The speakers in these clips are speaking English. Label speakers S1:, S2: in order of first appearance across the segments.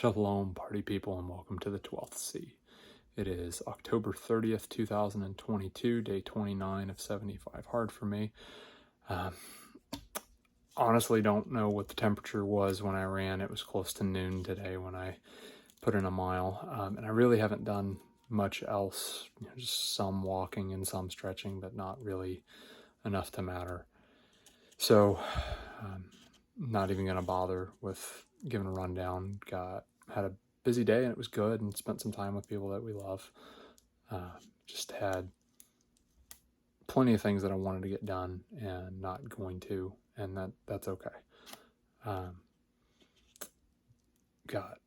S1: Shalom, party people, and welcome to the 12th C. It is October 30th, 2022, day 29 of 75 hard for me. Honestly, don't know what the temperature was when I ran. It was close to noon today when I put in a mile, and I really haven't done much else, just some walking and some stretching, but not really enough to matter. So, not even going to bother with giving a rundown. Had a busy day and it was good, and spent some time with people that we love. Just had plenty of things that I wanted to get done and not going to, and that's okay. Got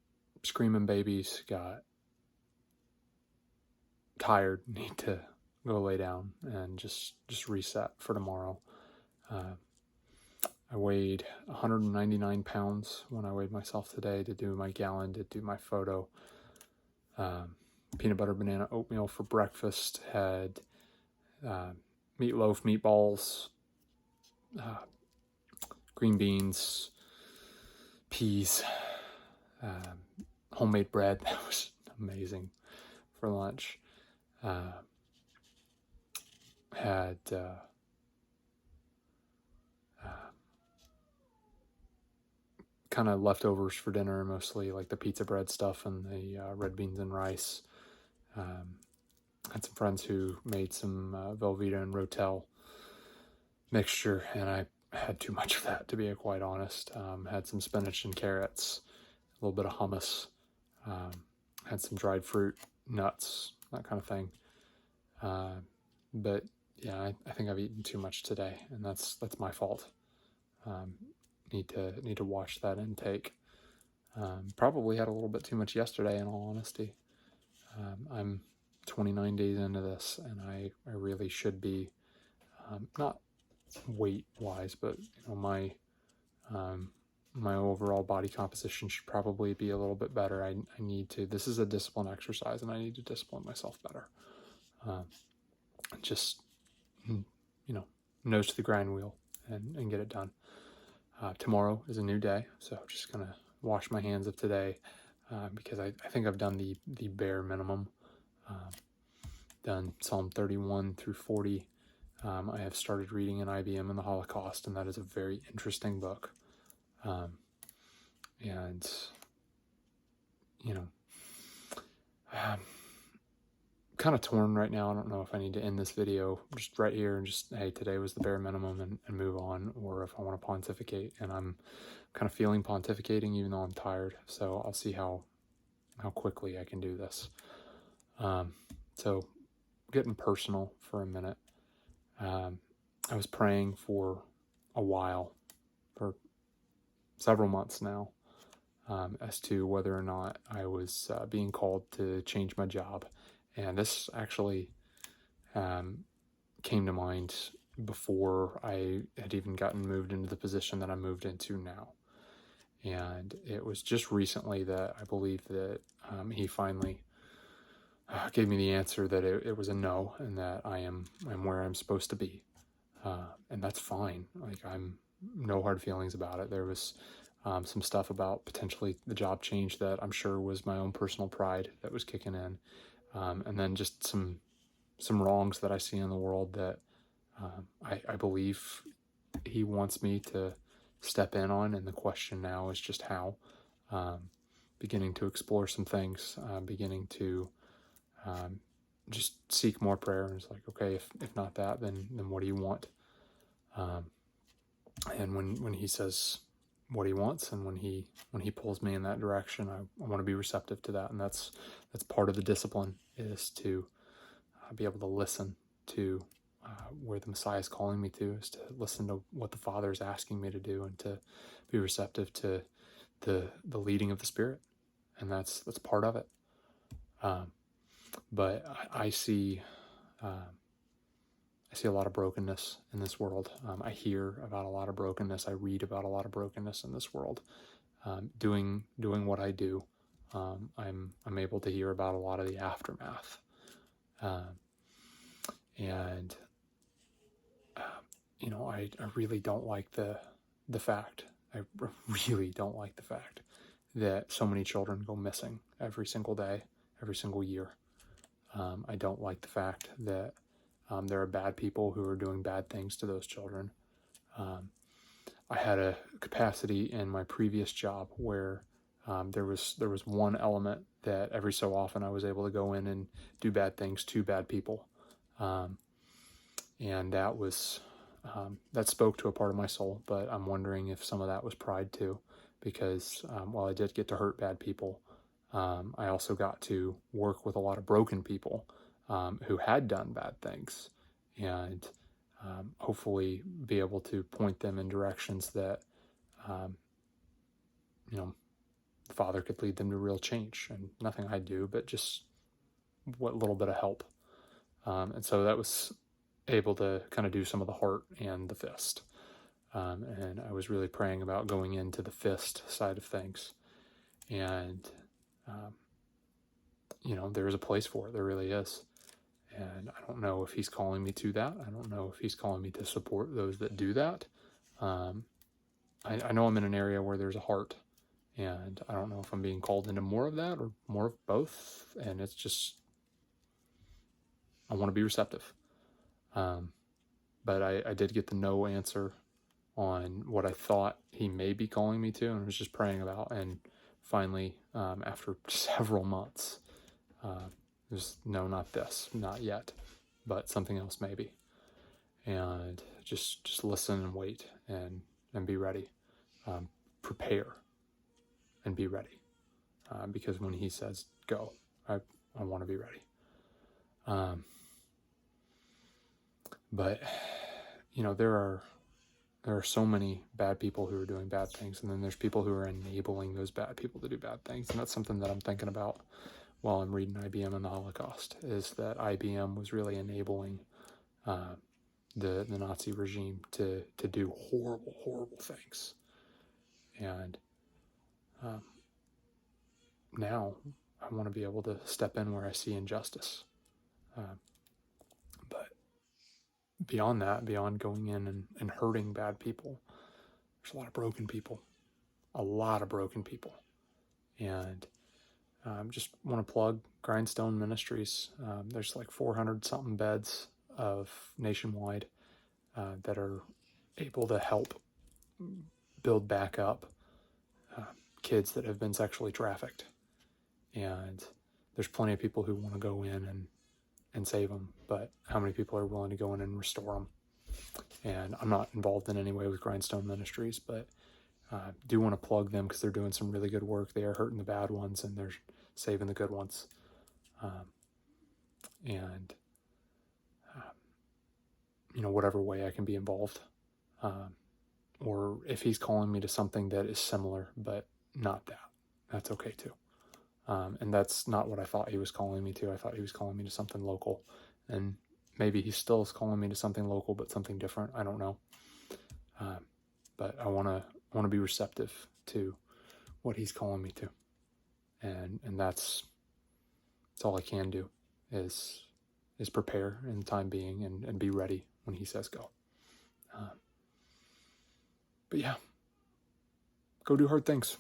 S1: screaming babies, got tired, need to go lay down and just reset for tomorrow. I weighed 199 pounds when I weighed myself today to do my gallon, to do my photo. Peanut butter banana oatmeal for breakfast. Had meatloaf, meatballs, green beans, peas, homemade bread. That was amazing for lunch. Had kind of leftovers for dinner, mostly like the pizza bread stuff and the red beans and rice. Had some friends who made some Velveeta and Rotel mixture, and I had too much of that, to be quite honest. Had some spinach and carrots, a little bit of hummus, had some dried fruit, nuts, that kind of thing. But yeah, I think I've eaten too much today, and that's my fault. Need to watch that intake. Probably had a little bit too much yesterday, in all honesty. I'm 29 days into this, and I really should be, not weight wise, but my my overall body composition should probably be a little bit better. I need to, this is a discipline exercise, and I need to discipline myself better. Just, nose to the grind wheel and get it done. Tomorrow is a new day, so I'm just gonna wash my hands of today, because I think I've done the bare minimum. Done Psalm 31 through 40. I have started reading an IBM in the Holocaust, and that is a very interesting book. And kind of torn right now. I don't know if I need to end this video just right here and just, hey, today was the bare minimum, and move on, or if I want to pontificate. And I'm kind of feeling pontificating, even though I'm tired. So I'll see how quickly I can do this. So getting personal for a minute. I was praying for a while, for several months now, as to whether or not I was being called to change my job. And this actually came to mind before I had even gotten moved into the position that I moved into now. And it was just recently that I believe that he finally gave me the answer that it was a no, and that I'm where I'm supposed to be. And that's fine. Like, I'm no hard feelings about it. There was some stuff about potentially the job change that I'm sure was my own personal pride that was kicking in. And then just some wrongs that I see in the world that I believe he wants me to step in on. And the question now is just how. Beginning to explore some things, beginning to just seek more prayer. And it's like, okay, if not that, then what do you want? And when he says what he wants, and when he pulls me in that direction, I want to be receptive to that. And that's part of the discipline, is to be able to listen to where the Messiah is calling me to, is to listen to what the Father is asking me to do, and to be receptive to the leading of the Spirit. And that's part of it. But I see a lot of brokenness in this world. I hear about a lot of brokenness. I read about a lot of brokenness in this world. Doing what I do, I'm able to hear about a lot of the aftermath. And I really don't like the fact. I really don't like the fact that so many children go missing every single day, every single year. I don't like the fact that there are bad people who are doing bad things to those children. I had a capacity in my previous job where there was one element that every so often I was able to go in and do bad things to bad people, and that was that spoke to a part of my soul. But I'm wondering if some of that was pride too, because while I did get to hurt bad people, I also got to work with a lot of broken people who had done bad things, and hopefully be able to point them in directions that, you know, the Father could lead them to real change. And nothing I do, but just what little bit of help. And so that was able to kind of do some of the heart and the fist. And I was really praying about going into the fist side of things. And, you know, there is a place for it. There really is. And I don't know if he's calling me to that. I don't know if he's calling me to support those that do that. I know I'm in an area where there's a heart, and I don't know if I'm being called into more of that or more of both. And it's just, I want to be receptive. But I did get the no answer on what I thought he may be calling me to, and I was just praying about. And finally, after several months, there's no, not this, not yet, but something else maybe. And just listen and wait and be ready. Prepare and be ready. Because when he says go, I want to be ready. But, you know, there are so many bad people who are doing bad things, and then there's people who are enabling those bad people to do bad things. And that's something that I'm thinking about while I'm reading IBM and the Holocaust, is that IBM was really enabling the Nazi regime to do horrible, horrible things. And now I want to be able to step in where I see injustice. But beyond that, beyond going in and hurting bad people, there's a lot of broken people. And just want to plug Grindstone Ministries. There's like 400 something beds of nationwide that are able to help build back up kids that have been sexually trafficked. And there's plenty of people who want to go in and save them, but how many people are willing to go in and restore them? And I'm not involved in any way with Grindstone Ministries, but do want to plug them because they're doing some really good work. They are hurting the bad ones and they're saving the good ones. You know, whatever way I can be involved, or if he's calling me to something that is similar but not that, that's okay too. And that's not what I thought he was calling me to. I thought he was calling me to something local, and maybe he still is calling me to something local but something different. I don't know. But I want to be receptive to what he's calling me to, and that's all I can do is prepare in the time being and be ready when he says go. But yeah, go do hard things.